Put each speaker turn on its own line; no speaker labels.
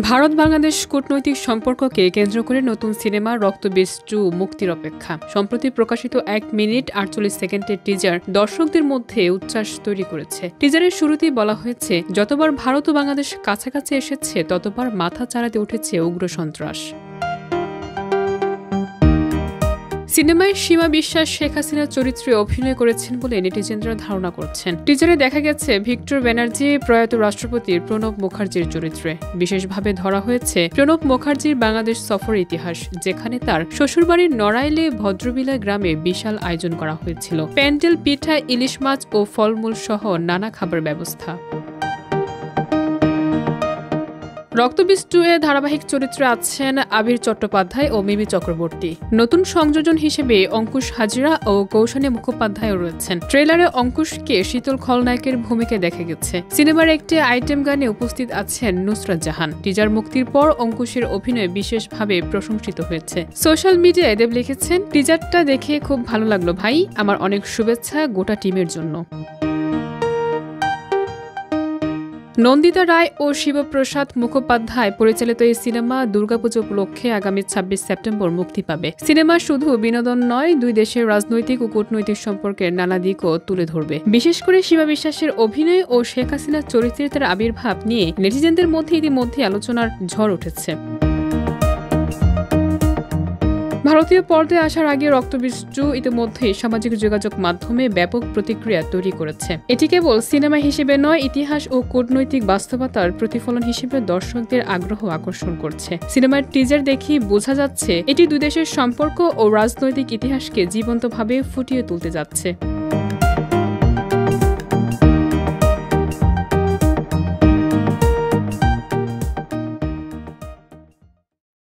ভারত বাংলাদেশ কূটনৈতিক সম্পর্ককে কেন্দ্র করে নতুন সিনেমা রক্তবীজ 2 মুক্তির অপেক্ষা। সম্প্রতি প্রকাশিত 1 মিনিট 48 সেকেন্ডের টিজার দর্শকদের মধ্যে উচ্ছ্বাস তৈরি করেছে। টিজারের শুরুতেই বলা হয়েছে, যতবার ভারত ও বাংলাদেশ কাছাকাছি এসেছে ততবার মাথা চাড়াতে উঠেছে উগ্র সন্ত্রাস। সিনেমায় সীমা বিশ্বাস শেখ হাসিনার চরিত্রে অভিনয় করেছেন বলে নেটিজেনরা ধারণা করছেন। টিজারে দেখা গেছে ভিক্টর ব্যানার্জি প্রয়াত রাষ্ট্রপতি প্রণব মুখার্জির চরিত্রে। বিশেষভাবে ধরা হয়েছে প্রণব মুখার্জির বাংলাদেশ সফরের ইতিহাস, যেখানে তার শ্বশুরবাড়ির নড়াইলে ভদ্রবিলা গ্রামে বিশাল আয়োজন করা হয়েছিল। প্যান্ডেল, পিঠা, ইলিশ মাছ ও ফলমূল সহ নানা খাবার ব্যবস্থা। রক্তবীজ 2 এ ধারাবাহিক চরিত্রে আছেন আবির চট্টোপাধ্যায় ও মিমি চক্রবর্তী। নতুন সংযোজন হিসেবে অঙ্কুশ হাজরা ও কৌশানী মুখোপাধ্যায়ও রয়েছেন। ট্রেলারে অঙ্কুশকে শীতল খলনায়কের ভূমিকায় দেখা গেছে। সিনেমার একটি আইটেম গানে উপস্থিত আছেন নুসরাত জাহান। টিজার মুক্তির পর অঙ্কুশের অভিনয় বিশেষভাবে প্রশংসিত হয়েছে। সোশ্যাল মিডিয়ায় দেব লিখেছেন, টিজারটা দেখে খুব ভালো লাগলো ভাই, আমার অনেক শুভেচ্ছা গোটা টিমের জন্য। নন্দিতা রায় ও শিবপ্রসাদ মুখোপাধ্যায় পরিচালিত এই সিনেমা দুর্গাপুজো উপলক্ষে আগামী 26 সেপ্টেম্বর মুক্তি পাবে। সিনেমা শুধু বিনোদন নয়, দুই দেশের রাজনৈতিক ও কূটনৈতিক সম্পর্কের নানা দিকও তুলে ধরবে। বিশেষ করে সীমা বিশ্বাসের অভিনয় ও শেখ হাসিনার চরিত্রের তার আবির্ভাব নিয়ে নেটিজেনদের মধ্যে ইতিমধ্যে আলোচনার ঝড় উঠেছে। ভারতীয় পর্দায় আসার আগে রক্তবীজ 2 ইতিমধ্যেই সামাজিক যোগাযোগ মাধ্যমে ব্যাপক প্রতিক্রিয়া তৈরি করেছে। এটি কেবল সিনেমা হিসেবে নয়, ইতিহাস ও কূটনৈতিক বাস্তবতার প্রতিফলন হিসেবে দর্শকদের আগ্রহ আকর্ষণ করছে। সিনেমার টিজার দেখেই বোঝা যাচ্ছে, এটি দুই দেশের সম্পর্ক ও রাজনৈতিক ইতিহাসকে জীবন্তভাবে ফুটিয়ে তুলতে যাচ্ছে।